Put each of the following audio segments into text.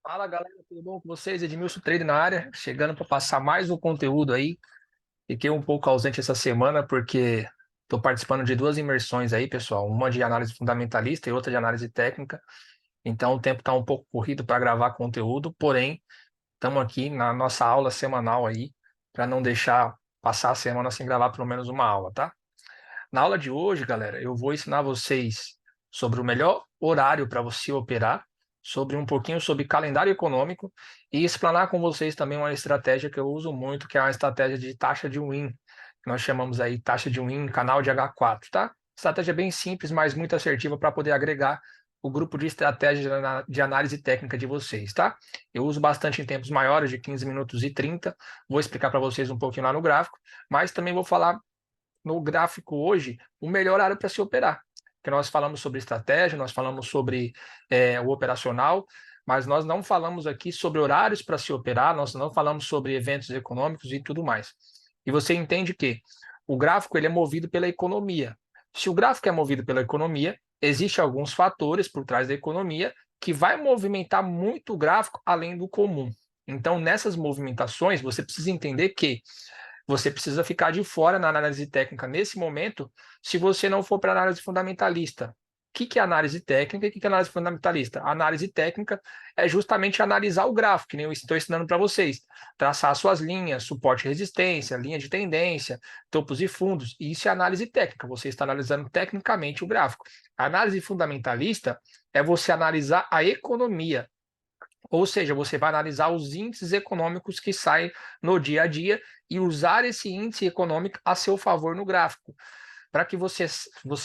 Fala galera, tudo bom com vocês? Edmilson Trade na área, chegando para passar mais um conteúdo aí. Fiquei um pouco ausente essa semana porque estou participando de duas imersões aí, pessoal, uma de análise fundamentalista e outra de análise técnica. Então o tempo está um pouco corrido para gravar conteúdo, porém estamos aqui na nossa aula semanal aí para não deixar passar a semana sem gravar pelo menos uma aula, tá? Na aula de hoje, galera, eu vou ensinar vocês sobre o melhor horário para você operar, sobre um pouquinho sobre calendário econômico e explanar com vocês também uma estratégia que eu uso muito, que é uma estratégia de taxa de win, que nós chamamos aí taxa de win, canal de H4, tá? Estratégia bem simples, mas muito assertiva para poder agregar o grupo de estratégia de análise técnica de vocês, tá? Eu uso bastante em tempos maiores, de 15 minutos e 30. Vou explicar para vocês um pouquinho lá no gráfico, mas também vou falar no gráfico hoje o melhor horário para se operar. Que nós falamos sobre estratégia, nós falamos sobre o operacional, mas nós não falamos aqui sobre horários para se operar, nós não falamos sobre eventos econômicos e tudo mais. E você entende que o gráfico ele é movido pela economia. Se o gráfico é movido pela economia, existem alguns fatores por trás da economia que vai movimentar muito o gráfico além do comum. Então, nessas movimentações, você precisa entender que você precisa ficar de fora na análise técnica nesse momento, se você não for para análise fundamentalista. O que é análise técnica e o que é análise fundamentalista? A análise técnica é justamente analisar o gráfico, que nem eu estou ensinando para vocês. Traçar suas linhas, suporte e resistência, linha de tendência, topos e fundos. E isso é análise técnica, você está analisando tecnicamente o gráfico. A análise fundamentalista é você analisar a economia, ou seja, você vai analisar os índices econômicos que saem no dia a dia e usar esse índice econômico a seu favor no gráfico. Para que você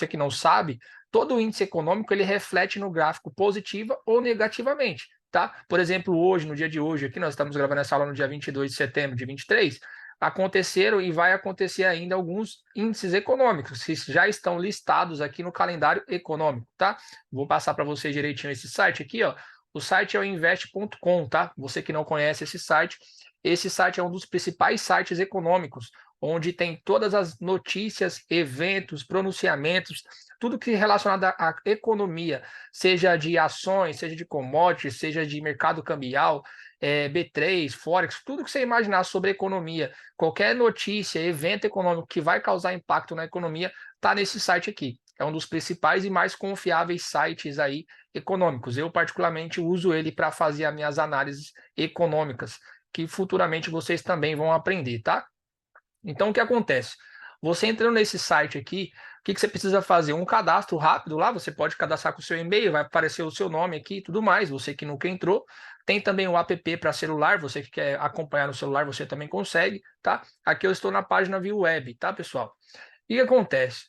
que não sabe, todo índice econômico ele reflete no gráfico positiva ou negativamente, tá? Por exemplo, hoje, no dia de hoje, aqui nós estamos gravando essa aula no dia 22 de setembro de 23, aconteceram e vai acontecer ainda alguns índices econômicos que já estão listados aqui no calendário econômico, tá? Vou passar para vocês direitinho esse site aqui, ó. O site é o invest.com, tá? Você que não conhece esse site é um dos principais sites econômicos, onde tem todas as notícias, eventos, pronunciamentos, tudo que é relacionado à economia, seja de ações, seja de commodities, seja de mercado cambial, B3, Forex, tudo que você imaginar sobre economia, qualquer notícia, evento econômico que vai causar impacto na economia, está nesse site aqui. É um dos principais e mais confiáveis sites aí econômicos. Eu, particularmente, uso ele para fazer as minhas análises econômicas, que futuramente vocês também vão aprender, tá? Então, o que acontece? Você entrando nesse site aqui, o que você precisa fazer? Um cadastro rápido lá, você pode cadastrar com o seu e-mail, vai aparecer o seu nome aqui e tudo mais, você que nunca entrou. Tem também o app para celular, você que quer acompanhar no celular, você também consegue, tá? Aqui eu estou na página via web, tá, pessoal? E o que acontece?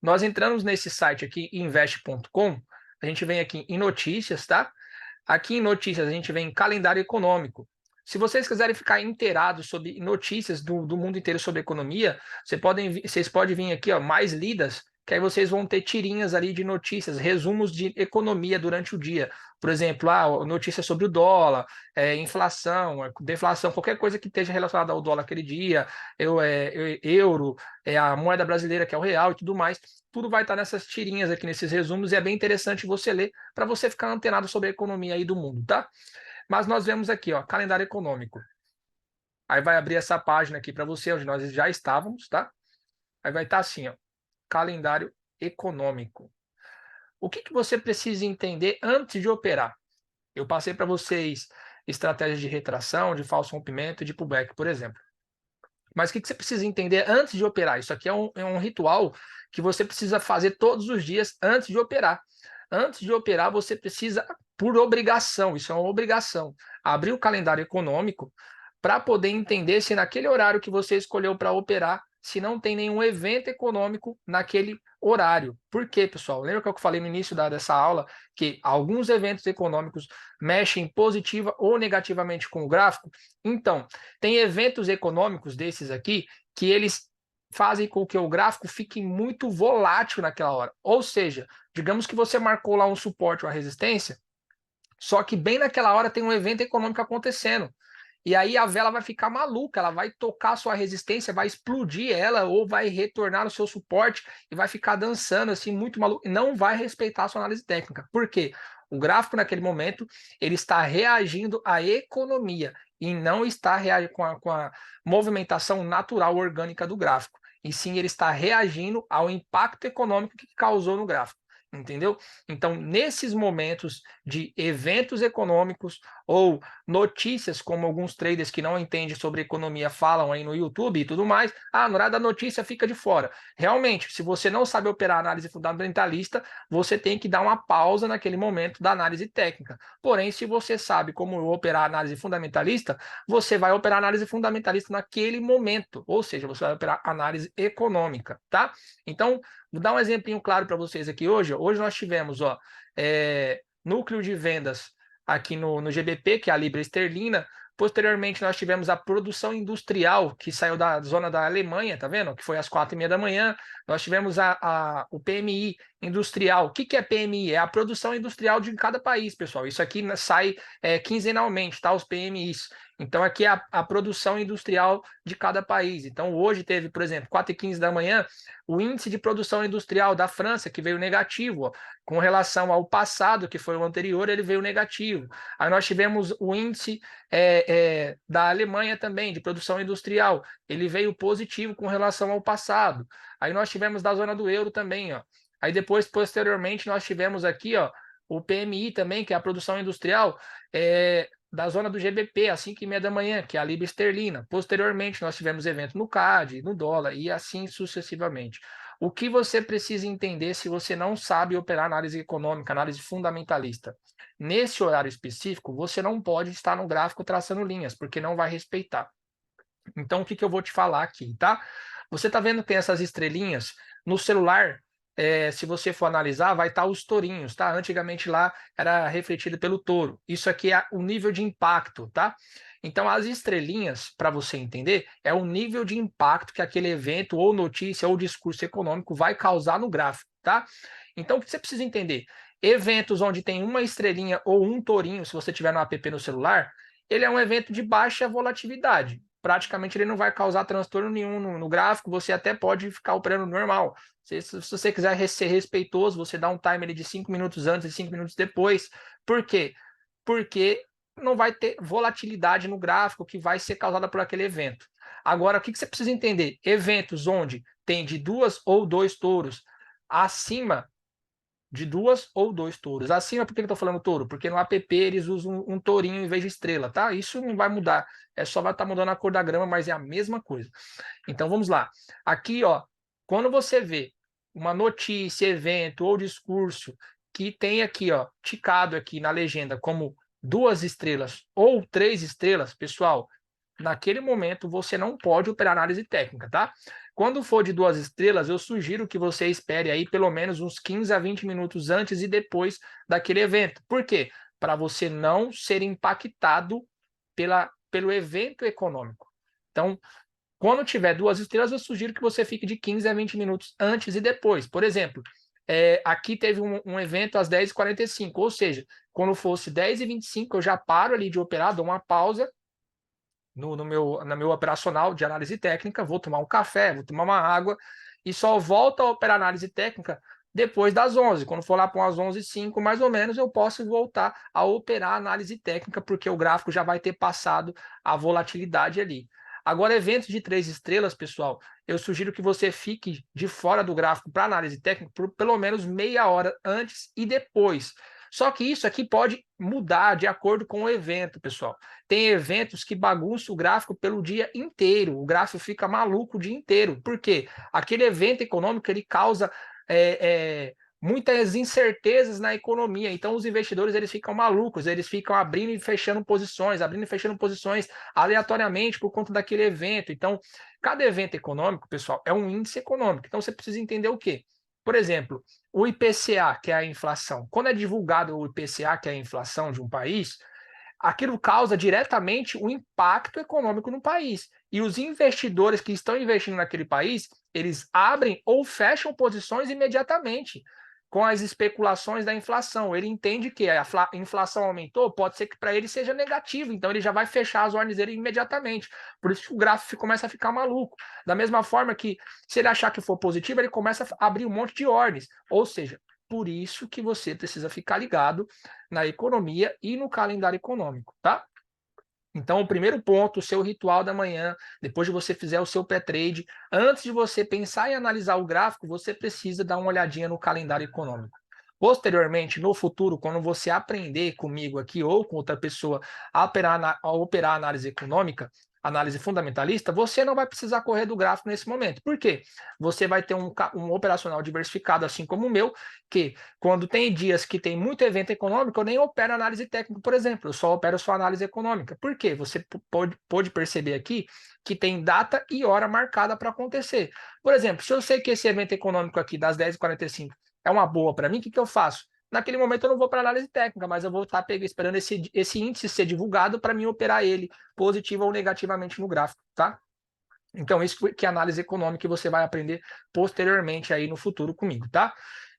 Nós entramos nesse site aqui, invest.com, a gente vem aqui em notícias, tá? Aqui em notícias a gente vem em calendário econômico. Se vocês quiserem ficar inteirados sobre notícias do mundo inteiro sobre economia, vocês podem vir aqui, ó, mais lidas, que aí vocês vão ter tirinhas ali de notícias, resumos de economia durante o dia. Por exemplo, notícias sobre o dólar, inflação, deflação, qualquer coisa que esteja relacionada ao dólar aquele dia, euro, a moeda brasileira, que é o real e tudo mais. Tudo vai estar nessas tirinhas aqui, nesses resumos, e é bem interessante você ler para você ficar antenado sobre a economia aí do mundo, tá? Mas nós vemos aqui, ó, calendário econômico. Aí vai abrir essa página aqui para você, onde nós já estávamos, tá? Aí vai estar assim, ó, calendário econômico. O que você precisa entender antes de operar? Eu passei para vocês estratégias de retração, de falso rompimento e de pullback, por exemplo. Mas o que você precisa entender antes de operar? Isso aqui é um ritual que você precisa fazer todos os dias antes de operar. Antes de operar, você precisa, por obrigação, isso é uma obrigação, abrir o calendário econômico para poder entender se naquele horário que você escolheu para operar, se não tem nenhum evento econômico naquele horário. Por quê, pessoal? Lembra que eu falei no início dessa aula que alguns eventos econômicos mexem positiva ou negativamente com o gráfico? Então, tem eventos econômicos desses aqui que eles fazem com que o gráfico fique muito volátil naquela hora. Ou seja, digamos que você marcou lá um suporte ou uma resistência, só que bem naquela hora tem um evento econômico acontecendo. E aí a vela vai ficar maluca, ela vai tocar a sua resistência, vai explodir ela ou vai retornar no seu suporte e vai ficar dançando assim muito maluco, e não vai respeitar a sua análise técnica. Por quê? O gráfico, naquele momento, ele está reagindo à economia e não está reagindo com a movimentação natural orgânica do gráfico. E sim, ele está reagindo ao impacto econômico que causou no gráfico. Entendeu? Então, nesses momentos de eventos econômicos ou notícias, como alguns traders que não entendem sobre economia falam aí no YouTube e tudo mais, na hora da notícia fica de fora. Realmente, se você não sabe operar análise fundamentalista, você tem que dar uma pausa naquele momento da análise técnica. Porém, se você sabe como operar análise fundamentalista, você vai operar análise fundamentalista naquele momento, ou seja, você vai operar análise econômica, tá? Então, vou dar um exemplinho claro para vocês aqui hoje. Hoje nós tivemos núcleo de vendas aqui no GBP, que é a Libra Esterlina. Posteriormente, nós tivemos a produção industrial, que saiu da zona da Alemanha, tá vendo? Que foi às 4h30 da manhã. Nós tivemos o PMI industrial. O que é PMI? É a produção industrial de cada país, pessoal. Isso aqui sai quinzenalmente, tá? Os PMIs. Então, aqui é a produção industrial de cada país. Então, hoje teve, por exemplo, 4h15 da manhã, o índice de produção industrial da França, que veio negativo, ó, com relação ao passado, que foi o anterior, ele veio negativo. Aí nós tivemos o índice da Alemanha também, de produção industrial, ele veio positivo com relação ao passado. Aí nós tivemos da zona do euro também, ó. Aí depois, posteriormente, nós tivemos aqui, ó, o PMI também, que é a produção industrial, da zona do GBP, às 5h30 da manhã, que é a Libra Esterlina. Posteriormente, nós tivemos evento no CAD, no dólar e assim sucessivamente. O que você precisa entender se você não sabe operar análise econômica, análise fundamentalista? Nesse horário específico, você não pode estar no gráfico traçando linhas, porque não vai respeitar. Então, o que eu vou te falar aqui, tá? Você está vendo que tem essas estrelinhas no celular? Se você for analisar, vai estar os tourinhos, tá? Antigamente lá era refletido pelo touro. Isso aqui é o nível de impacto, tá? Então, as estrelinhas, para você entender, é o nível de impacto que aquele evento, ou notícia, ou discurso econômico vai causar no gráfico, tá? Então, o que você precisa entender? Eventos onde tem uma estrelinha ou um tourinho, se você tiver no app no celular, ele é um evento de baixa volatilidade. Praticamente ele não vai causar transtorno nenhum no gráfico, você até pode ficar operando normal. Se você quiser ser respeitoso, você dá um timer de 5 minutos antes e 5 minutos depois. Por quê? Porque não vai ter volatilidade no gráfico que vai ser causada por aquele evento. Agora, o que você precisa entender? Eventos onde tem de 2 ou 2 touros acima de 2 ou 2 touros. Acima, por que eu estou falando touro? Porque no app eles usam um tourinho em vez de estrela, tá? Isso não vai mudar, só vai estar mudando a cor da grama, mas é a mesma coisa. Então vamos lá. Aqui, ó, quando você vê uma notícia, evento ou discurso que tem aqui, ó, ticado aqui na legenda como 2 estrelas ou 3 estrelas, pessoal, naquele momento você não pode operar análise técnica, tá? Quando for de 2 estrelas, eu sugiro que você espere aí pelo menos uns 15 a 20 minutos antes e depois daquele evento. Por quê? Para você não ser impactado pelo evento econômico. Então, quando tiver 2 estrelas, eu sugiro que você fique de 15 a 20 minutos antes e depois. Por exemplo, aqui teve um evento às 10h45, ou seja, quando fosse 10h25, eu já paro ali de operar, dou uma pausa no meu operacional de análise técnica, vou tomar um café, vou tomar uma água e só volto a operar análise técnica depois das 11. Quando for lá para umas 11h05, mais ou menos, eu posso voltar a operar análise técnica, porque o gráfico já vai ter passado a volatilidade ali. Agora, eventos de 3 estrelas, pessoal, eu sugiro que você fique de fora do gráfico para análise técnica por pelo menos meia hora antes e depois. Só que isso aqui pode mudar de acordo com o evento, pessoal. Tem eventos que bagunçam o gráfico pelo dia inteiro. O gráfico fica maluco o dia inteiro. Por quê? Aquele evento econômico ele causa muitas incertezas na economia. Então, os investidores eles ficam malucos, eles ficam abrindo e fechando posições aleatoriamente por conta daquele evento. Então, cada evento econômico, pessoal, é um índice econômico. Então, você precisa entender o quê? Por exemplo, o IPCA, que é a inflação. Quando é divulgado o IPCA, que é a inflação de um país, aquilo causa diretamente um impacto econômico no país. E os investidores que estão investindo naquele país, eles abrem ou fecham posições imediatamente com as especulações da inflação. Ele entende que a inflação aumentou, pode ser que para ele seja negativo, então ele já vai fechar as ordens dele imediatamente. Por isso que o gráfico começa a ficar maluco. Da mesma forma que, se ele achar que for positivo, ele começa a abrir um monte de ordens. Ou seja, por isso que você precisa ficar ligado na economia e no calendário econômico, tá? Então, o primeiro ponto, o seu ritual da manhã, depois de você fizer o seu pré-trade, antes de você pensar em analisar o gráfico, você precisa dar uma olhadinha no calendário econômico. Posteriormente, no futuro, quando você aprender comigo aqui ou com outra pessoa a operar análise econômica, análise fundamentalista, você não vai precisar correr do gráfico nesse momento. Por quê? Você vai ter um operacional diversificado, assim como o meu, que quando tem dias que tem muito evento econômico, eu nem opero análise técnica, por exemplo, eu só opero só análise econômica. Por quê? Você pode perceber aqui que tem data e hora marcada para acontecer. Por exemplo, se eu sei que esse evento econômico aqui das 10h45 é uma boa para mim, o que eu faço? Naquele momento eu não vou para análise técnica, mas eu vou estar esperando esse índice ser divulgado para mim operar ele positivo ou negativamente no gráfico, tá? Então, isso que é análise econômica que você vai aprender posteriormente aí no futuro comigo, tá?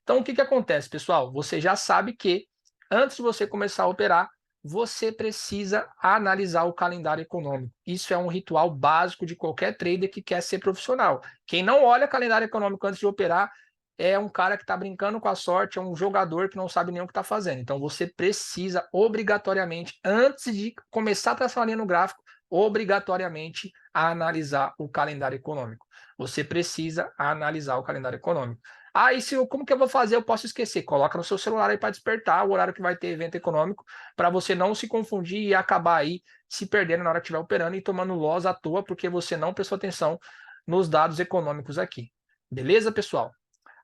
Então, o que acontece, pessoal? Você já sabe que antes de você começar a operar, você precisa analisar o calendário econômico. Isso é um ritual básico de qualquer trader que quer ser profissional. Quem não olha calendário econômico antes de operar é um cara que está brincando com a sorte, é um jogador que não sabe nem o que está fazendo. Então, você precisa obrigatoriamente, antes de começar a traçar uma linha no gráfico, obrigatoriamente a analisar o calendário econômico. Você precisa analisar o calendário econômico. Ah, e como que eu vou fazer? Eu posso esquecer. Coloca no seu celular aí para despertar o horário que vai ter evento econômico, para você não se confundir e acabar aí se perdendo na hora que estiver operando e tomando loss à toa, porque você não prestou atenção nos dados econômicos aqui. Beleza, pessoal?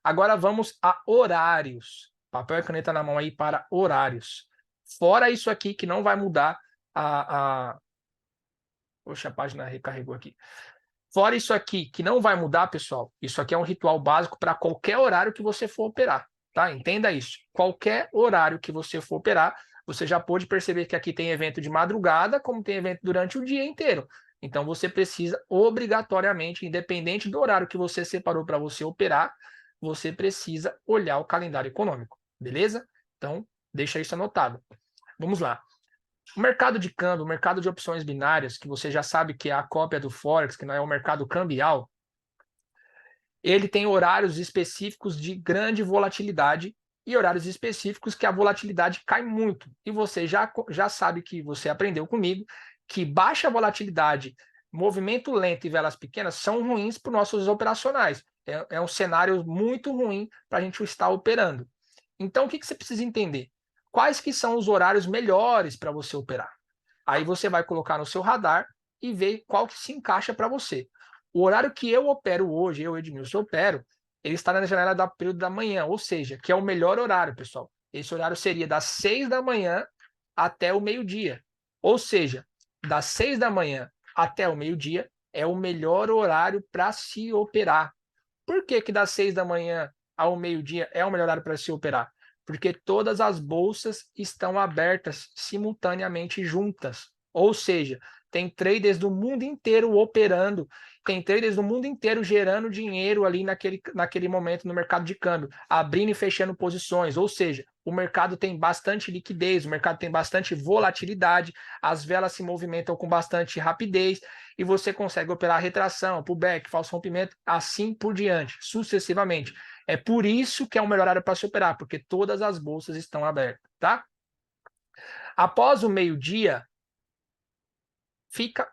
Agora vamos a horários. Papel e caneta na mão aí para horários. Fora isso aqui que não vai mudar a... Poxa, a página recarregou aqui. Fora isso aqui, que não vai mudar, pessoal, isso aqui é um ritual básico para qualquer horário que você for operar, tá? Entenda isso. Qualquer horário que você for operar, você já pode perceber que aqui tem evento de madrugada, como tem evento durante o dia inteiro. Então, você precisa obrigatoriamente, independente do horário que você separou para você operar, você precisa olhar o calendário econômico, beleza? Então, deixa isso anotado. Vamos lá. O mercado de câmbio, o mercado de opções binárias, que você já sabe que é a cópia do Forex, que não é o mercado cambial, ele tem horários específicos de grande volatilidade e horários específicos que a volatilidade cai muito. E você já sabe que você aprendeu comigo que baixa volatilidade, movimento lento e velas pequenas são ruins para os nossos operacionais. É um cenário muito ruim para a gente estar operando. Então, o que você precisa entender? Quais que são os horários melhores para você operar? Aí você vai colocar no seu radar e ver qual que se encaixa para você. O horário que eu opero hoje, eu, Edmilson, opero, ele está na janela do período da manhã, ou seja, que é o melhor horário, pessoal. Esse horário seria das 6 da manhã até o meio-dia. Ou seja, das 6 da manhã até o meio-dia é o melhor horário para se operar. Por que que das 6 da manhã ao meio-dia é o melhor horário para se operar? Porque todas as bolsas estão abertas simultaneamente juntas. Ou seja, tem traders do mundo inteiro operando, tem traders do mundo inteiro gerando dinheiro ali naquele momento no mercado de câmbio, abrindo e fechando posições. Ou seja, o mercado tem bastante liquidez, o mercado tem bastante volatilidade, as velas se movimentam com bastante rapidez e você consegue operar retração, pullback, falso rompimento, assim por diante, sucessivamente. É por isso que é o melhor horário para se operar, porque todas as bolsas estão abertas, tá? Após o meio-dia, fica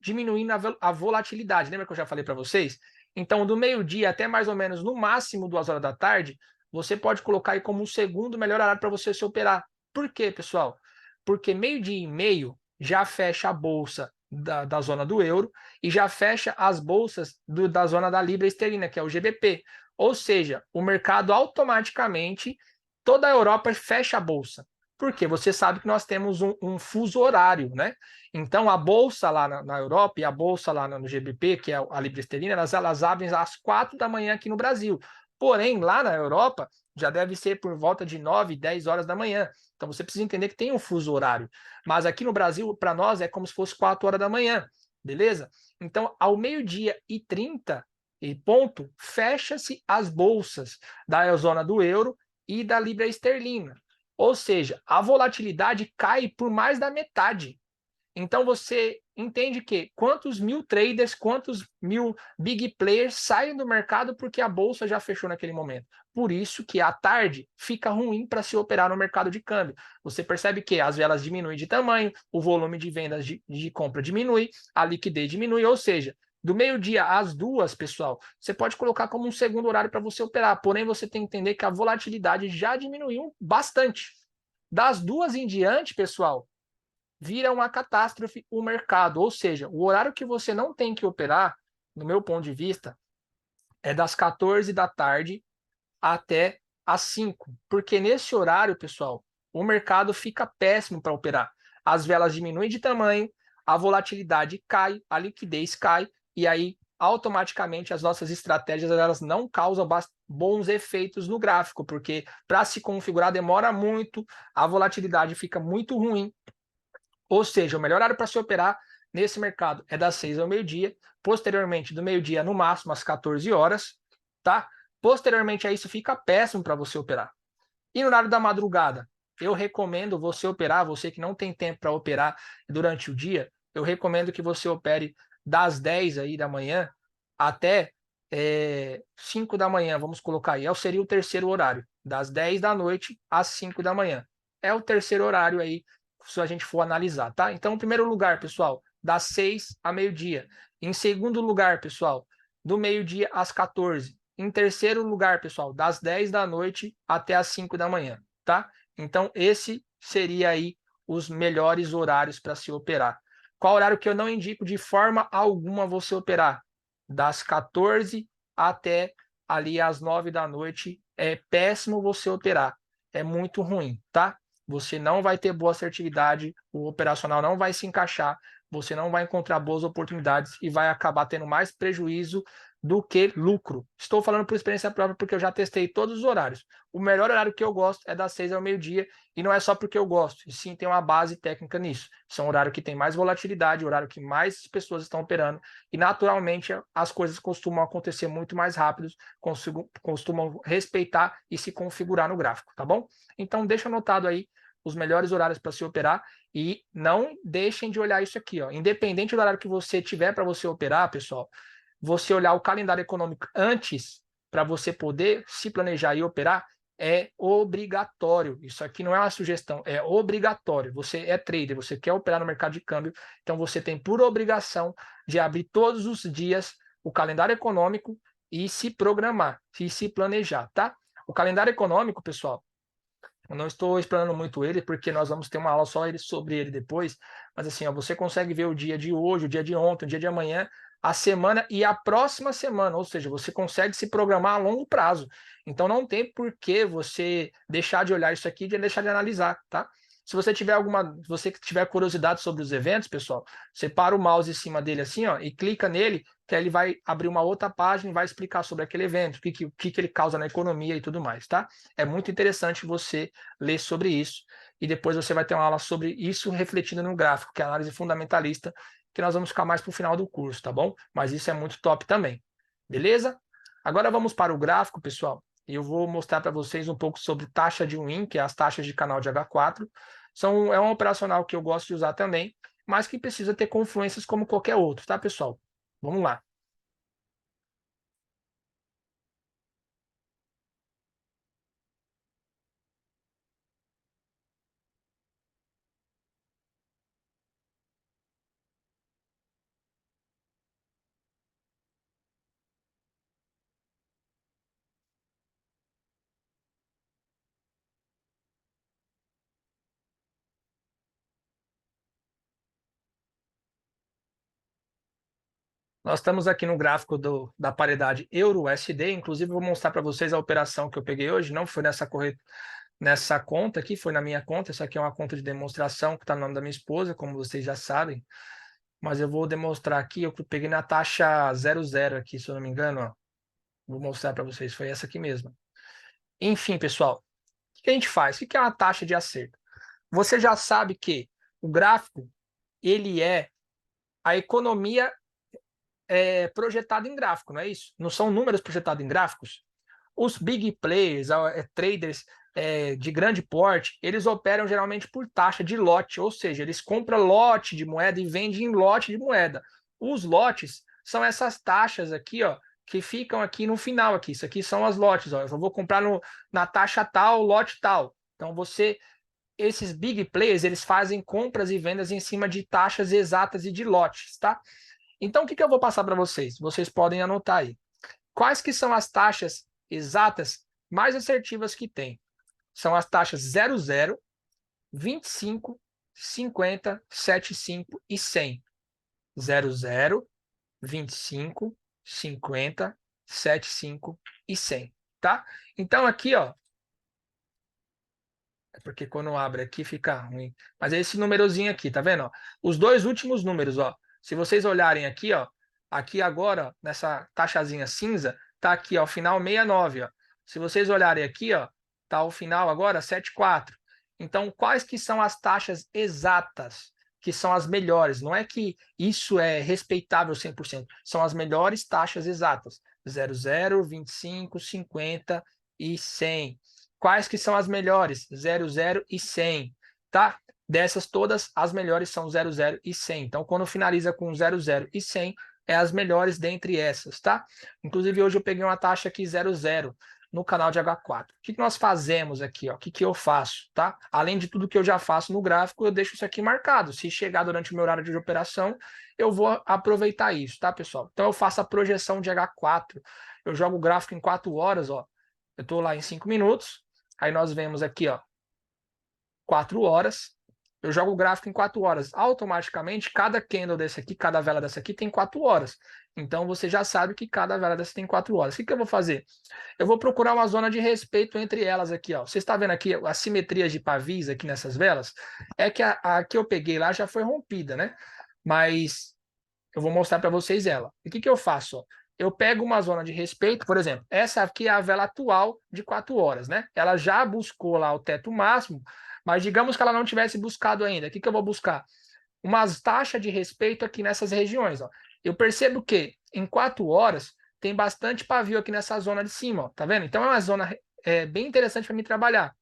diminuindo a volatilidade. Lembra que eu já falei para vocês? Então, do meio-dia até mais ou menos no máximo 2 horas da tarde, você pode colocar aí como o segundo melhor horário para você se operar. Por quê, pessoal? Porque meio-dia e meio já fecha a bolsa da zona do euro e já fecha as bolsas da zona da libra esterlina, que é o GBP. Ou seja, o mercado automaticamente, toda a Europa fecha a bolsa. Porque você sabe que nós temos um fuso horário, né? Então, a bolsa lá na Europa e a bolsa lá no GBP, que é a libra esterlina, elas abrem às 4 da manhã aqui no Brasil. Porém, lá na Europa, já deve ser por volta de 9, 10 horas da manhã. Então, você precisa entender que tem um fuso horário. Mas aqui no Brasil, para nós, é como se fosse 4 horas da manhã, beleza? Então, ao meio-dia e 30, e ponto, fecha-se as bolsas da zona do euro e da libra esterlina. Ou seja, a volatilidade cai por mais da metade. Então você entende que quantos mil traders, quantos mil big players saem do mercado porque a bolsa já fechou naquele momento. Por isso que à tarde fica ruim para se operar no mercado de câmbio. Você percebe que as velas diminuem de tamanho, o volume de vendas de compra diminui, a liquidez diminui, ou seja, do meio-dia às 2, pessoal, você pode colocar como um segundo horário para você operar, porém você tem que entender que a volatilidade já diminuiu bastante. Das 2 em diante, pessoal, vira uma catástrofe o mercado, ou seja, o horário que você não tem que operar, no meu ponto de vista, é das 14 da tarde até às 5, porque nesse horário, pessoal, o mercado fica péssimo para operar. As velas diminuem de tamanho, a volatilidade cai, a liquidez cai, e aí automaticamente as nossas estratégias elas não causam bons efeitos no gráfico, porque para se configurar demora muito, a volatilidade fica muito ruim. Ou seja, o melhor horário para se operar nesse mercado é das 6 ao meio-dia, posteriormente do meio-dia no máximo às 14 horas, tá? Posteriormente a isso fica péssimo para você operar. E no horário da madrugada, eu recomendo você operar, você que não tem tempo para operar durante o dia, eu recomendo que você opere das 10 aí da manhã até 5 da manhã, vamos colocar aí. Seria o terceiro horário, das 10 da noite às 5 da manhã. É o terceiro horário aí, se a gente for analisar, tá? Então, em primeiro lugar, pessoal, das 6 a meio-dia. Em segundo lugar, pessoal, do meio-dia às 14. Em terceiro lugar, pessoal, das 10 da noite até as 5 da manhã, tá? Então, esse seria aí os melhores horários para se operar. Qual horário que eu não indico de forma alguma você operar? Das 14 até ali às 9 da noite, é péssimo você operar. É muito ruim, tá? Você não vai ter boa assertividade, o operacional não vai se encaixar, você não vai encontrar boas oportunidades e vai acabar tendo mais prejuízo do que lucro. Estou falando por experiência própria porque eu já testei todos os horários. O melhor horário que eu gosto é das 6 ao meio-dia e não é só porque eu gosto, e sim tem uma base técnica nisso. São horário que tem mais volatilidade, horário que mais pessoas estão operando e naturalmente as coisas costumam acontecer muito mais rápido, costumam respeitar e se configurar no gráfico, tá bom? Então deixa anotado aí os melhores horários para se operar e não deixem de olhar isso aqui, ó. Independente do horário que você tiver para você operar, pessoal, você olhar o calendário econômico antes para você poder se planejar e operar é obrigatório. Isso aqui não é uma sugestão, é obrigatório. Você é trader, você quer operar no mercado de câmbio, então você tem por obrigação de abrir todos os dias o calendário econômico e se programar, e se planejar, tá? O calendário econômico, pessoal, eu não estou explanando muito ele, porque nós vamos ter uma aula só sobre ele depois. Mas assim, ó, você consegue ver o dia de hoje, o dia de ontem, o dia de amanhã, a semana e a próxima semana. Ou seja, você consegue se programar a longo prazo. Então não tem por que você deixar de olhar isso aqui e deixar de analisar, tá? Se você tiver você que tiver curiosidade sobre os eventos, pessoal, você para o mouse em cima dele assim, ó, e clica nele, que aí ele vai abrir uma outra página e vai explicar sobre aquele evento, o que ele causa na economia e tudo mais, tá? É muito interessante você ler sobre isso e depois você vai ter uma aula sobre isso refletindo no gráfico, que é a análise fundamentalista, que nós vamos ficar mais para o final do curso, tá bom? Mas isso é muito top também, beleza? Agora vamos para o gráfico, pessoal, e eu vou mostrar para vocês um pouco sobre taxa de win, que é as taxas de canal de H4. É um operacional que eu gosto de usar também, mas que precisa ter confluências como qualquer outro, tá, pessoal? Vamos lá. Nós estamos aqui no gráfico da paridade Euro-USD, inclusive eu vou mostrar para vocês a operação que eu peguei hoje, não foi nessa conta aqui, foi na minha conta, essa aqui é uma conta de demonstração que está no nome da minha esposa, como vocês já sabem, mas eu vou demonstrar aqui, eu peguei na taxa 00 aqui, se eu não me engano, ó. Vou mostrar para vocês, foi essa aqui mesmo. Enfim, pessoal, o que a gente faz? O que é uma taxa de acerto? Você já sabe que o gráfico, ele é a economia projetada em gráfico, não é isso? Não são números projetados em gráficos? Os big players, traders de grande porte, eles operam geralmente por taxa de lote, ou seja, eles compram lote de moeda e vendem em lote de moeda. Os lotes são essas taxas aqui, ó, que ficam aqui no final aqui. Isso aqui são as lotes, ó. Eu vou comprar na taxa tal, lote tal. Então esses big players, eles fazem compras e vendas em cima de taxas exatas e de lotes, tá? Então o que eu vou passar para vocês? Vocês podem anotar aí. Quais que são as taxas exatas mais assertivas que tem? São as taxas 00, 25, 50, 75 e 100. 00, 25, 50, 75 e 100, tá? Então aqui, ó, é porque quando abre aqui fica ruim. Mas é esse númerozinho aqui, tá vendo? Ó? Os dois últimos números, ó. Se vocês olharem aqui, ó, aqui agora, nessa taxazinha cinza, tá aqui, ó, final 69, ó. Se vocês olharem aqui, ó, tá o final agora 74. Então, quais que são as taxas exatas, que são as melhores? Não é que isso é respeitável 100%, são as melhores taxas exatas. 00, 25, 50 e 100. Quais que são as melhores? 00 e 100, tá? Dessas todas, as melhores são 00 e 100. Então, quando finaliza com 00 e 100, é as melhores dentre essas, tá? Inclusive, hoje eu peguei uma taxa aqui 00 no canal de H4. O que nós fazemos aqui, ó? O que eu faço, tá? Além de tudo que eu já faço no gráfico, eu deixo isso aqui marcado. Se chegar durante o meu horário de operação, eu vou aproveitar isso, tá, pessoal? Então, eu faço a projeção de H4. Eu jogo o gráfico em 4 horas, ó. Eu estou lá em 5 minutos. Aí nós vemos aqui, ó, 4 horas. Eu jogo o gráfico em 4 horas. Automaticamente, cada candle desse aqui, cada vela dessa aqui tem 4 horas. Então, você já sabe que cada vela dessa tem 4 horas. O que eu vou fazer? Eu vou procurar uma zona de respeito entre elas aqui, ó. Você está vendo aqui as simetrias de pavis aqui nessas velas? É que a que eu peguei lá já foi rompida, né? Mas eu vou mostrar para vocês ela. E o que eu faço? Ó? Eu pego uma zona de respeito, por exemplo, essa aqui é a vela atual de 4 horas, né? Ela já buscou lá o teto máximo, mas digamos que ela não tivesse buscado ainda. O que eu vou buscar? Umas taxas de respeito aqui nessas regiões, ó. Eu percebo que em 4 horas tem bastante pavio aqui nessa zona de cima, ó. Tá vendo? Então é uma zona bem interessante para mim trabalhar.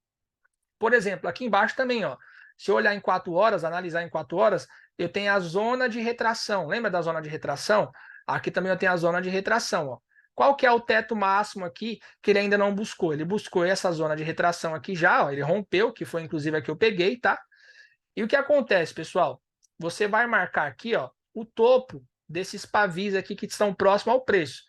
Por exemplo, aqui embaixo também, ó. Se eu olhar em 4 horas, analisar em 4 horas, eu tenho a zona de retração. Lembra da zona de retração? Aqui também eu tenho a zona de retração, ó. Qual que é o teto máximo aqui que ele ainda não buscou? Ele buscou essa zona de retração aqui já, ó, ele rompeu, que foi inclusive a que eu peguei, tá? E o que acontece, pessoal? Você vai marcar aqui, ó, o topo desses pavis aqui que estão próximos ao preço.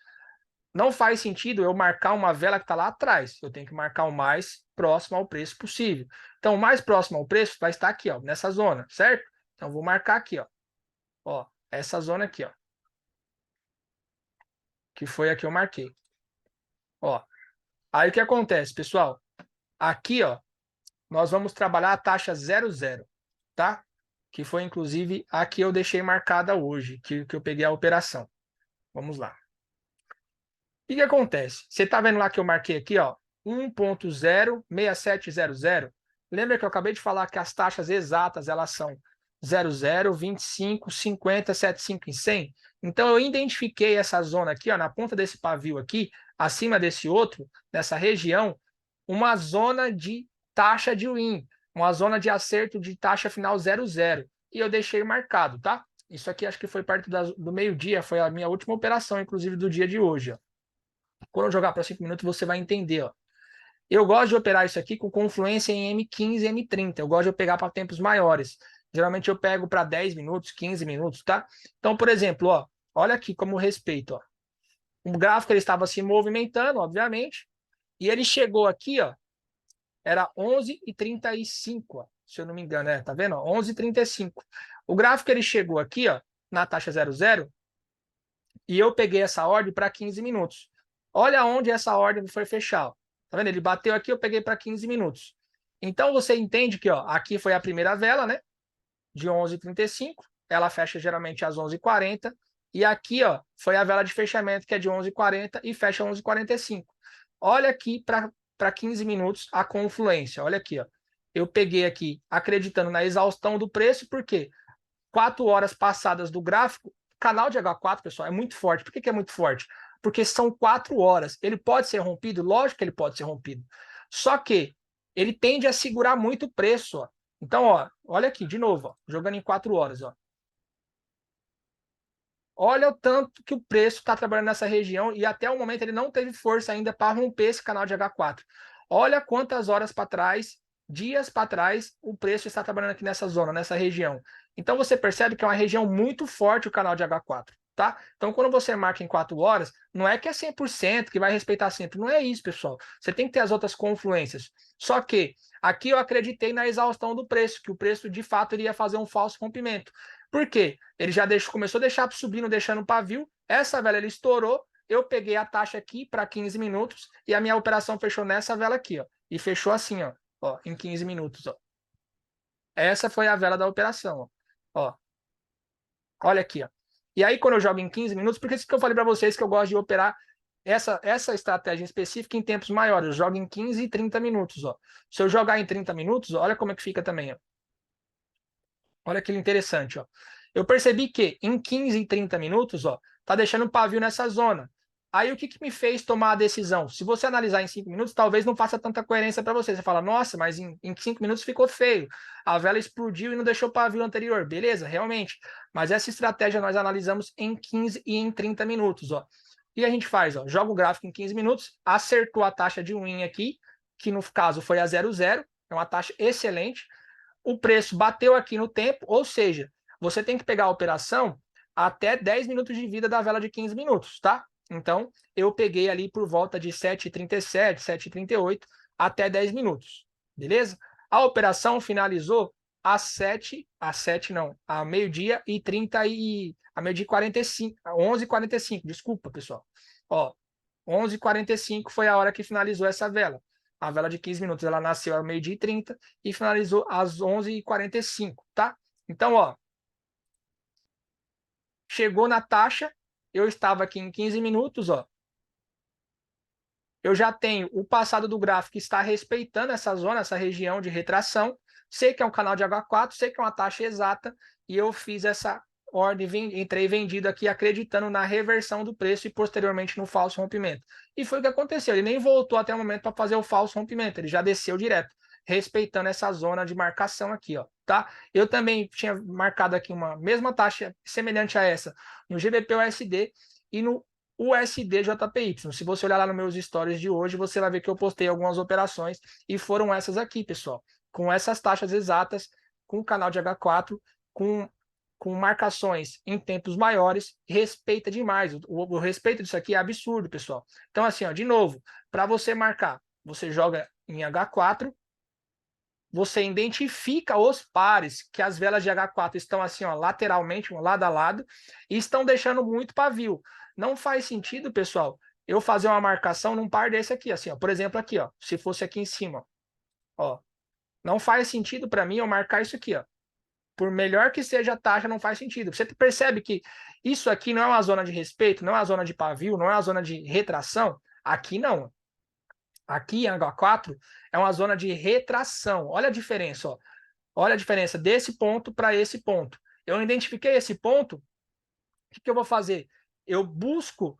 Não faz sentido eu marcar uma vela que está lá atrás. Eu tenho que marcar o mais próximo ao preço possível. Então, o mais próximo ao preço vai estar aqui, ó, nessa zona, certo? Então, vou marcar aqui, ó, essa zona aqui, ó, que foi a que eu marquei. Ó, aí o que acontece, pessoal? Aqui, ó, nós vamos trabalhar a taxa 00, tá? Que foi, inclusive, a que eu deixei marcada hoje, que eu peguei a operação. Vamos lá. O que acontece? Você está vendo lá que eu marquei aqui, ó, 1.06700. Lembra que eu acabei de falar que as taxas exatas elas são 00, 25, 50, 75 e 100? Então eu identifiquei essa zona aqui, ó, na ponta desse pavio aqui, acima desse outro, nessa região, uma zona de taxa de win, uma zona de acerto de taxa final 00. E eu deixei marcado, tá? Isso aqui acho que foi perto do meio-dia, foi a minha última operação, inclusive, do dia de hoje, ó. Quando eu jogar para 5 minutos, você vai entender, ó. Eu gosto de operar isso aqui com confluência em M15 e M30. Eu gosto de pegar para tempos maiores. Geralmente eu pego para 10 minutos, 15 minutos, tá? Então, por exemplo, ó, olha aqui como respeito, ó. O gráfico ele estava se movimentando, obviamente, e ele chegou aqui, ó, era 11h35, ó, se eu não me engano, tá vendo? 11h35. O gráfico ele chegou aqui, ó, na taxa 00, e eu peguei essa ordem para 15 minutos. Olha onde essa ordem foi fechar. Tá vendo? Ele bateu aqui, eu peguei para 15 minutos. Então você entende que, ó, aqui foi a primeira vela, né? De 11h35. Ela fecha geralmente às 11h40. E aqui, ó, foi a vela de fechamento, que é de 11h40 e fecha 11h45. Olha aqui para 15 minutos a confluência. Olha aqui, ó. Eu peguei aqui acreditando na exaustão do preço, porque 4 horas passadas do gráfico, canal de H4, pessoal, é muito forte. Por que é muito forte? porque são 4 horas. Ele pode ser rompido? Lógico que ele pode ser rompido. Só que ele tende a segurar muito o preço, ó. Então, ó, olha aqui, de novo, ó, jogando em 4 horas, ó. Olha o tanto que o preço está trabalhando nessa região e até o momento ele não teve força ainda para romper esse canal de H4. Olha quantas horas para trás, dias para trás, o preço está trabalhando aqui nessa zona, nessa região. Então você percebe que é uma região muito forte o canal de H4, tá? Então quando você marca em 4 horas, não é que é 100% que vai respeitar sempre, não é isso, pessoal. Você tem que ter as outras confluências. Só que aqui eu acreditei na exaustão do preço, que o preço de fato iria fazer um falso rompimento. Por quê? Ele já começou a deixar subindo, deixando o pavio. Essa vela ele estourou. Eu peguei a taxa aqui para 15 minutos e a minha operação fechou nessa vela aqui, ó. E fechou assim, ó, em 15 minutos, ó. Essa foi a vela da operação, ó. Olha aqui, ó. E aí, quando eu jogo em 15 minutos, por isso que eu falei para vocês que eu gosto de operar essa estratégia específica em tempos maiores. Eu jogo em 15 e 30 minutos, ó. Se eu jogar em 30 minutos, olha como é que fica também, ó. Olha que interessante, ó. Eu percebi que em 15 e 30 minutos, ó, tá deixando um pavio nessa zona. Aí o que me fez tomar a decisão? Se você analisar em 5 minutos, talvez não faça tanta coerência para você. Você fala, nossa, mas em 5 minutos ficou feio. A vela explodiu e não deixou o pavio anterior. Beleza, realmente. Mas essa estratégia nós analisamos em 15 e em 30 minutos, ó. E a gente faz, ó, joga o gráfico em 15 minutos, acertou a taxa de win aqui, que no caso foi a 0,0, é uma taxa excelente. O preço bateu aqui no tempo, ou seja, você tem que pegar a operação até 10 minutos de vida da vela de 15 minutos, tá? Então, eu peguei ali por volta de 7h37, 7h38 até 10 minutos, beleza? A operação finalizou a meio-dia e 30 e a meio-dia e 45, 11h45, desculpa, pessoal. Ó, 11h45 foi a hora que finalizou essa vela. A vela de 15 minutos, ela nasceu ao meio-dia e 30 e finalizou às 11h45, tá? Então, ó, chegou na taxa, eu estava aqui em 15 minutos, ó. Eu já tenho o passado do gráfico que está respeitando essa zona, essa região de retração. Sei que é um canal de H4, sei que é uma taxa exata, e eu fiz essa ordem, entrei vendido aqui acreditando na reversão do preço e posteriormente no falso rompimento. E foi o que aconteceu, ele nem voltou até o momento para fazer o falso rompimento, ele já desceu direto, respeitando essa zona de marcação aqui, ó, tá? Eu também tinha marcado aqui uma mesma taxa semelhante a essa no GBP-USD e no USD-JPY. Se você olhar lá nos meus stories de hoje, você vai ver que eu postei algumas operações e foram essas aqui, pessoal, com essas taxas exatas, com o canal de H4, com marcações em tempos maiores, respeita demais. O respeito disso aqui é absurdo, pessoal. Então, assim, ó, de novo, para você marcar, você joga em H4, você identifica os pares, que as velas de H4 estão assim, ó, lateralmente, um lado a lado, e estão deixando muito pavio. Não faz sentido, pessoal, eu fazer uma marcação num par desse aqui, assim, ó. Por exemplo, aqui, ó, se fosse aqui em cima, ó. Não faz sentido para mim eu marcar isso aqui, ó. Por melhor que seja a taxa, não faz sentido. Você percebe que isso aqui não é uma zona de respeito, não é uma zona de pavio, não é uma zona de retração? Aqui não. Aqui em H4 é uma zona de retração. Olha a diferença, ó. Olha a diferença desse ponto para esse ponto. Eu identifiquei esse ponto, o que eu vou fazer? Eu busco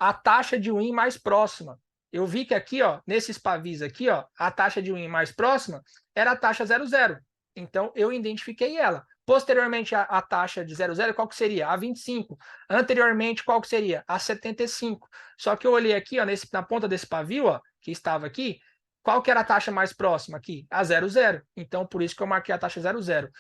a taxa de win mais próxima. Eu vi que aqui, ó, nesses pavis aqui, ó, a taxa de win mais próxima era a taxa 00. Então, eu identifiquei ela. Posteriormente, a taxa de 00, qual que seria? A 25. Anteriormente, qual que seria? A 75. Só que eu olhei aqui, ó, na ponta desse pavio, ó, que estava aqui, qual que era a taxa mais próxima aqui? A 00. Então, por isso que eu marquei a taxa 00. O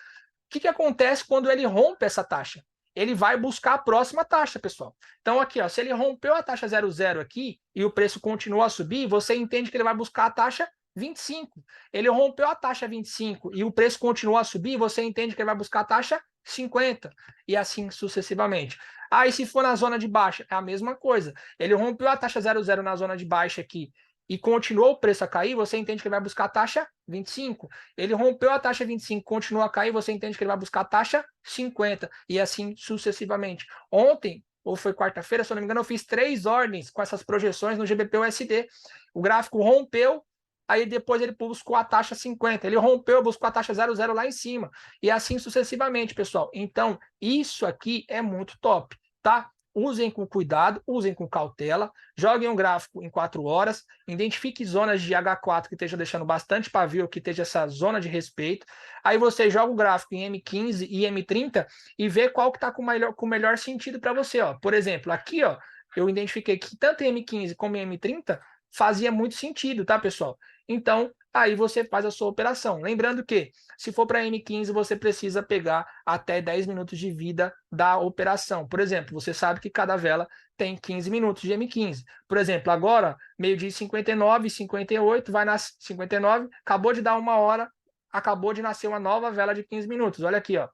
que acontece quando ele rompe essa taxa? Ele vai buscar a próxima taxa, pessoal. Então, aqui, ó, se ele rompeu a taxa 00 aqui e o preço continua a subir, você entende que ele vai buscar a taxa 25. Ele rompeu a taxa 25 e o preço continua a subir, você entende que ele vai buscar a taxa 50 e assim sucessivamente. Aí, se for na zona de baixa, é a mesma coisa. Ele rompeu a taxa 00 na zona de baixa aqui e continuou o preço a cair, você entende que ele vai buscar a taxa 25. Ele rompeu a taxa 25, continua a cair, você entende que ele vai buscar a taxa 50 e assim sucessivamente. Ontem, ou foi quarta-feira, se eu não me engano, eu fiz 3 ordens com essas projeções no GBP-USD. O gráfico rompeu, aí depois ele buscou a taxa 50. Ele rompeu, buscou a taxa 00 lá em cima. E assim sucessivamente, pessoal. Então, isso aqui é muito top, tá? usem com cuidado, usem com cautela, joguem um gráfico em 4 horas, identifique zonas de H4 que estejam deixando bastante pavio, que esteja essa zona de respeito. Aí você joga o gráfico em M15 e M30 e vê qual que está com o melhor sentido para você. Ó. Por exemplo, aqui ó, eu identifiquei que tanto em M15 como em M30 fazia muito sentido, tá, pessoal? Então, aí você faz a sua operação. Lembrando que, se for para M15, você precisa pegar até 10 minutos de vida da operação. Por exemplo, você sabe que cada vela tem 15 minutos de M15. Por exemplo, agora, meio-dia 59, 58, vai nas 59, acabou de dar 1 hora, acabou de nascer uma nova vela de 15 minutos. Olha aqui, ó.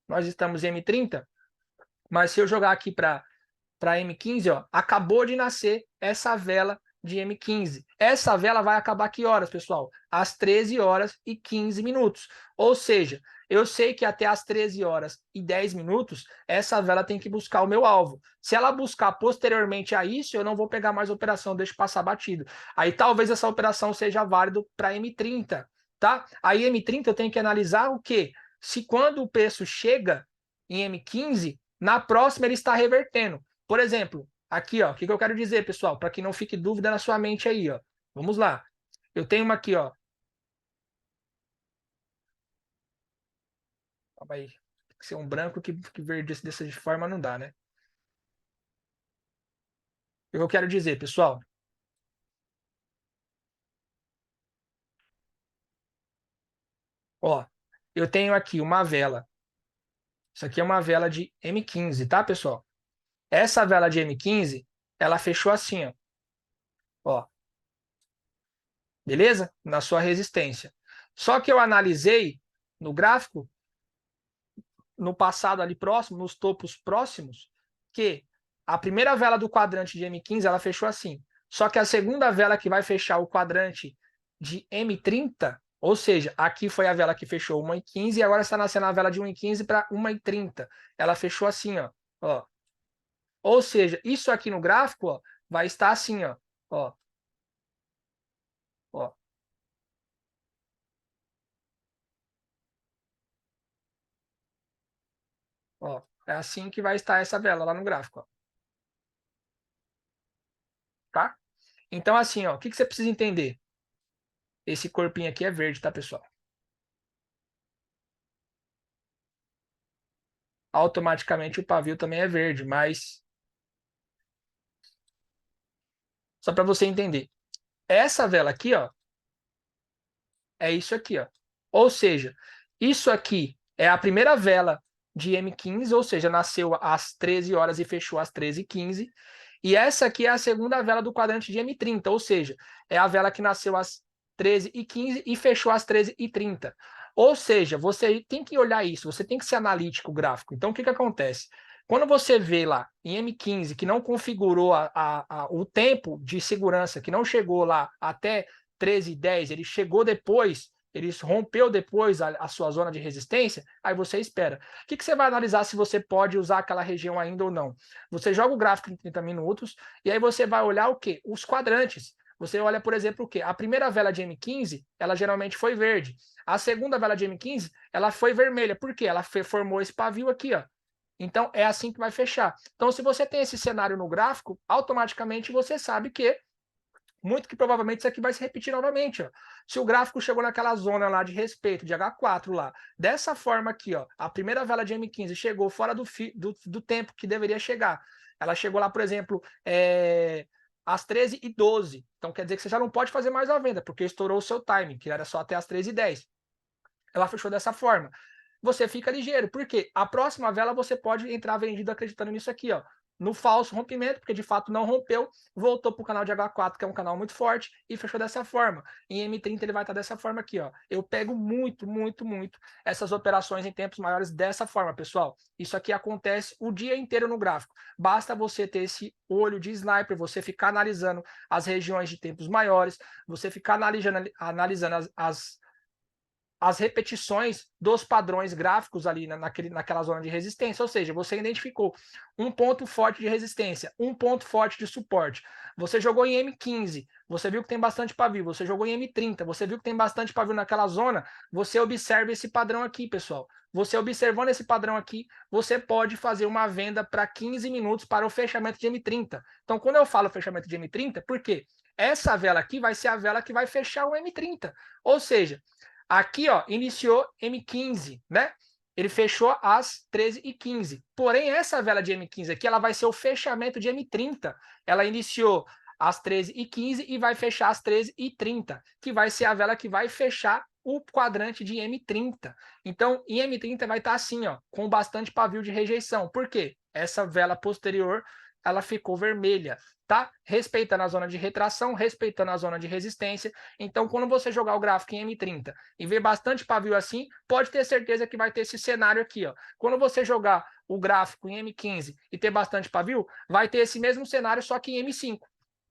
Nós estamos em M30, mas se eu jogar aqui para M15, ó, acabou de nascer essa vela de M15. Essa vela vai acabar que horas, pessoal? Às 13 horas e 15 minutos. Ou seja, eu sei que até às 13 horas e 10 minutos, essa vela tem que buscar o meu alvo. Se ela buscar posteriormente a isso, eu não vou pegar mais a operação, deixo passar batido. Aí talvez essa operação seja válida para M30, tá? Aí M30 eu tenho que analisar o quê? Se quando o preço chega em M15, na próxima ele está revertendo. Por exemplo, aqui, ó, o que eu quero dizer, pessoal, para que não fique dúvida na sua mente aí, ó. Vamos lá. Eu tenho uma aqui, ó. Calma aí. Tem que ser um branco que verde dessa forma não dá, né? O que eu quero dizer, pessoal? Ó, eu tenho aqui uma vela. Isso aqui é uma vela de M15, tá, pessoal? Essa vela de M15, ela fechou assim, ó. Ó, beleza? Na sua resistência. Só que eu analisei no gráfico no passado ali próximo, nos topos próximos, que a primeira vela do quadrante de M15 ela fechou assim. Só que a segunda vela que vai fechar o quadrante de M30, ou seja, aqui foi a vela que fechou 1h15 e agora está nascendo a vela de 1h15 para 1h30. Ela fechou assim, ó, ó. Ou seja, isso aqui no gráfico, ó, vai estar assim, ó, ó, ó, ó. É assim que vai estar essa vela lá no gráfico, ó, tá? Então, assim, ó, o que você precisa entender? Esse corpinho aqui é verde, tá, pessoal? Automaticamente o pavio também é verde, mas só para você entender. Essa vela aqui, ó, é isso aqui, ó. Ou seja, isso aqui é a primeira vela de M15, ou seja, nasceu às 13 horas e fechou às 13h15. E essa aqui é a segunda vela do quadrante de M30, ou seja, é a vela que nasceu às 13h15 e fechou às 13h30. Ou seja, você tem que olhar isso, você tem que ser analítico gráfico. Então, o que acontece? Quando você vê lá em M15 que não configurou o tempo de segurança, que não chegou lá até 13h10, ele chegou depois, ele rompeu depois a sua zona de resistência, aí você espera. O que você vai analisar se você pode usar aquela região ainda ou não? Você joga o gráfico em 30 minutos e aí você vai olhar o quê? Os quadrantes. Você olha, por exemplo, o quê? A primeira vela de M15, ela geralmente foi verde. A segunda vela de M15, ela foi vermelha. Por quê? Ela formou esse pavio aqui, ó. Então, é assim que vai fechar. Então, se você tem esse cenário no gráfico, automaticamente você sabe que muito que provavelmente isso aqui vai se repetir novamente. Ó. Se o gráfico chegou naquela zona lá de respeito, de H4 lá, dessa forma aqui, ó, a primeira vela de M15 chegou fora do tempo que deveria chegar. Ela chegou lá, por exemplo, às 13h12. Então quer dizer que você já não pode fazer mais a venda, porque estourou o seu timing, que era só até às 13h10. Ela fechou dessa forma. Você fica ligeiro, porque a próxima vela você pode entrar vendido acreditando nisso aqui, ó. No falso rompimento, porque de fato não rompeu, voltou para o canal de H4, que é um canal muito forte, e fechou dessa forma. Em M30 ele vai estar dessa forma aqui, ó. Eu pego muito, muito, muito essas operações em tempos maiores dessa forma, pessoal. Isso aqui acontece o dia inteiro no gráfico. Basta você ter esse olho de sniper, você ficar analisando as regiões de tempos maiores, você ficar analisando as repetições dos padrões gráficos ali naquela zona de resistência, ou seja, você identificou um ponto forte de resistência, um ponto forte de suporte. Você jogou em M15, você viu que tem bastante pavio, você jogou em M30, você viu que tem bastante pavio naquela zona, você observa esse padrão aqui, pessoal. Você observando esse padrão aqui, você pode fazer uma venda para 15 minutos para o fechamento de M30. Então, quando eu falo fechamento de M30, por quê? Essa vela aqui vai ser a vela que vai fechar o M30. Ou seja, aqui, ó, iniciou M15, né? Ele fechou às 13h15. Porém, essa vela de M15 aqui, ela vai ser o fechamento de M30. Ela iniciou às 13h15 e vai fechar às 13h30, que vai ser a vela que vai fechar o quadrante de M30. Então, em M30 vai estar assim, ó, com bastante pavio de rejeição. Por quê? Essa vela posterior, ela ficou vermelha, tá? Respeitando a zona de retração, respeitando a zona de resistência. Então, quando você jogar o gráfico em M30 e ver bastante pavio assim, pode ter certeza que vai ter esse cenário aqui, ó. Quando você jogar o gráfico em M15 e ter bastante pavio, vai ter esse mesmo cenário, só que em M5,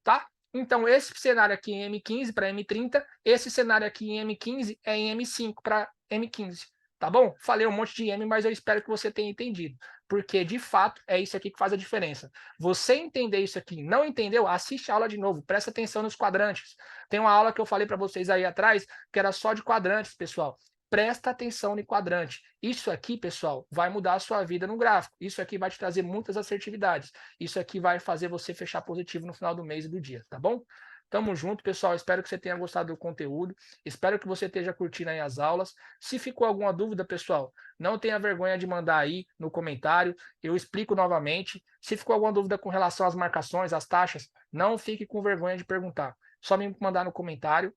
tá? Então, esse cenário aqui em M15 para M30, esse cenário aqui em M15 é em M5 para M15, tá bom? Falei um monte de M, mas eu espero que você tenha entendido, porque de fato é isso aqui que faz a diferença. Você entender isso aqui, não entendeu? Assiste a aula de novo, presta atenção nos quadrantes. Tem uma aula que eu falei para vocês aí atrás, que era só de quadrantes, pessoal. Presta atenção no quadrante. Isso aqui, pessoal, vai mudar a sua vida no gráfico. Isso aqui vai te trazer muitas assertividades. Isso aqui vai fazer você fechar positivo no final do mês e do dia, tá bom? Tamo junto, pessoal. Espero que você tenha gostado do conteúdo. Espero que você esteja curtindo aí as aulas. Se ficou alguma dúvida, pessoal, não tenha vergonha de mandar aí no comentário. Eu explico novamente. Se ficou alguma dúvida com relação às marcações, às taxas, não fique com vergonha de perguntar. Só me mandar no comentário.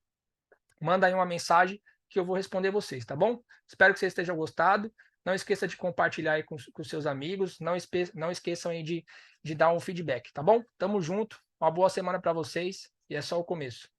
Manda aí uma mensagem que eu vou responder vocês, tá bom? Espero que vocês estejam gostado. Não esqueça de compartilhar aí com seus amigos. Não esqueçam aí de dar um feedback, tá bom? Tamo junto. Uma boa semana para vocês e é só o começo.